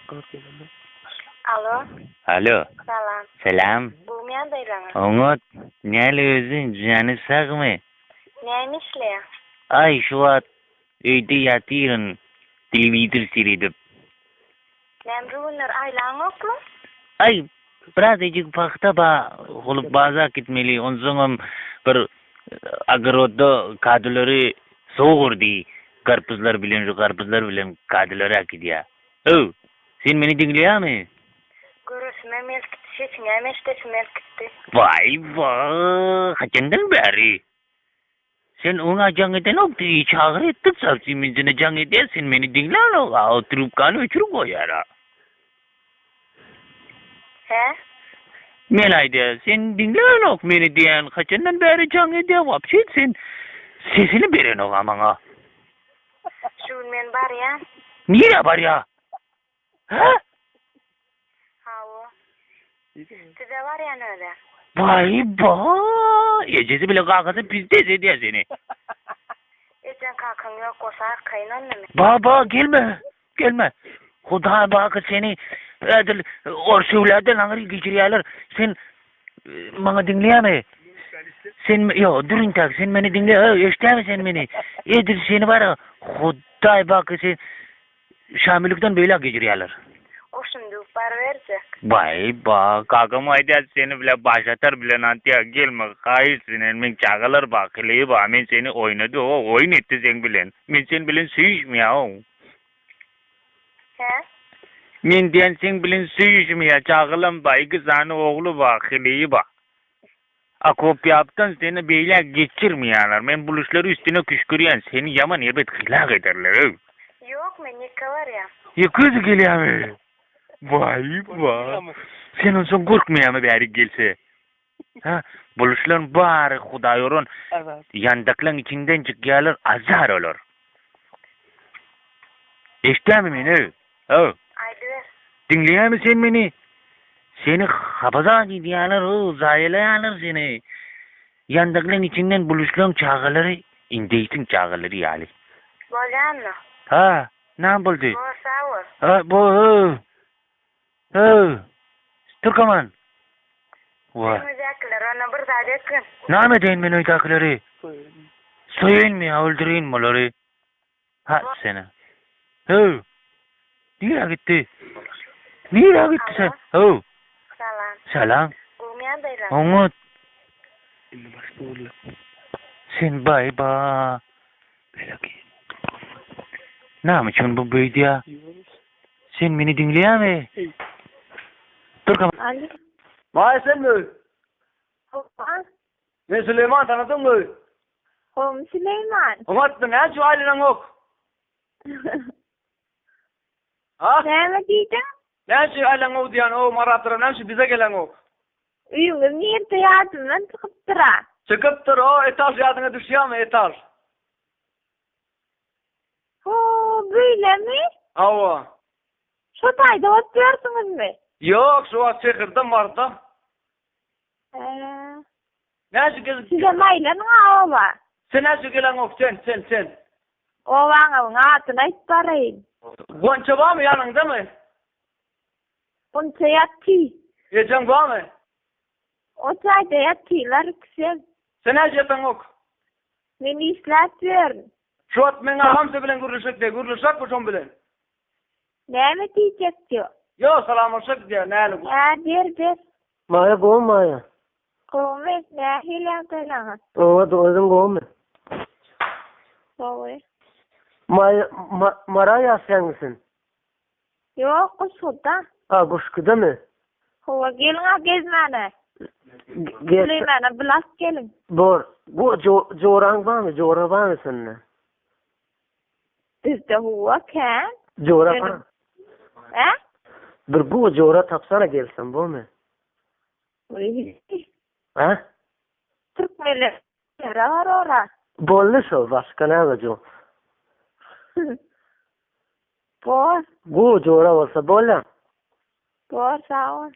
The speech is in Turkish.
Alo. Alo. Salam. Selam. Bu men daylaňyz. Oňot, näle özüň jany sagmy? Nämişle? Ay şu wagt öýde ýatyryn telewizor seredip. Nämrüler aýlaň oklu? Ay biraz ejik pakta ba holup baza gitmeli. Onsoňam bir agroda kadylary soğurdy. Karpuzlar bilen kadylary akydýa. O, sen meni dinleýärmi? Görüşme melkit hiç nämeşde melkitdi. Vay, haçandan beri? Sen ona can eden oktu, çağır ettik savcı mincine can edersin, beni dinler o, oturup kanı uçurup koyar. He? Melayda, sen dinler ok beni diyen, haçandan beri can eder, vapşet sen sesini veren o amana. Şu men bar ya. Niye var ya? Ha? Hawo. Size var ya öyle. Vay, ecesi bile kakası pis ediyor seni. Ecen kakın yok olsa kaynan mı? Baba gelme. Huda bakı seni adil orsuvlardan ağır geçiriyorlar. Sen bana dinleyeme. Sen durun tak sen beni dinle. İşte sen beni. Edir seni var ya Huda bakı sen Şamillikten böyle geçiriyorlar. O şimdi par verecek. Vay kakam ayda seni bile başlatır bile nantiya gelme. Hayır senin men çağılır bakılayı ba. Men seni oynadı o oyun etti sen bilen. Men sen bilen suyuşmuyor. He? Men diyen sen bilen suyuşmuyor. Çağılın ba. İki tane oğlu bakılayı ba. Akop yaptın seni böyle geçirmiyorlar. Men buluşları üstüne küşkürüyen seni yaman elbet hilak ederler. Yok men ne var ya? Kız geliyor mu? Vay. Sen ondan korkmuyor mu bari gelse? Ha, buluşların bari Hudayorun yandaklan içinden çıkıyorlar azar olur. İşte mi beni? Oh. Aydı ver. Dinliyor musun sen beni? Seni hafaza gidiyorlar, zayilayanlar seni. Yandaklan içinden buluşların çağıları, indeytin çağıları yani. Bolan mı? Ha, ne buldu? Bu sağır. Ha, Türkmen. Vay. Müzakirler ona bir daha dekin. Ne medeyin beni oytakları? Soyun mu ya, öldüreyim mi onları? Ha seni. Nereye gitti? Sen? Salam. Selam. Bu men daylaňyz. Umut. Sen ba. Ne için bu büyüdü ya? Sen beni dinliyor mu? Türkmen. Ali. Vay sen mi? Hopa. Ben Süleyman tanıdın mı? Hom Süleyman. Umat ne şu ailen yok? Ha? Näme diýdin? Ne şu ailen yok diyen o maratıra ne şu bize gelen yok? Üýüňiz nerede ýadymdan çykyp dura? Çıkıptır o etaj yadına düşüyor mu etaj? Ho, böylemi? Hava. Şu taýda oturýarsyňyzmy? Yok şu an çekirdim vardı. Ne şu gel? Size maýlanyň awa. Sen ne şu gelen yok sen. Owaňyň atyny aýtyp barayyn. Gonça var mı yanında mı? Onça ýatdy. Ecen var mı? O taýda ýatdylar güzel. Sen ne jetan yok? Meni islätýär. Şu at men hamsa bilen gürleşek bu şon bilen. Näme diýjekdi? Yo salamlaşık diye näli bu? Ha, der. Maya go Maya. Kowe, ne hilang daylaňyz. O da özün go mu? Kowe. Maraya sen misin? Yok, kuşuda. Ha kuşkuda mı? Hova gelin gezmene. Gel. Süleyman'a bilas gelin. Bor. Bu joran var mı? Jora var mı seninle? Bizde hova kan. Jora Benim. var. He? Bir bu jora tapsana gelsin bu mu? Ha? Türkmeli. Yara var ora. Bollu şu başka ne olacak? Bor. Bu jora olsa bolla. Bor sağ ol.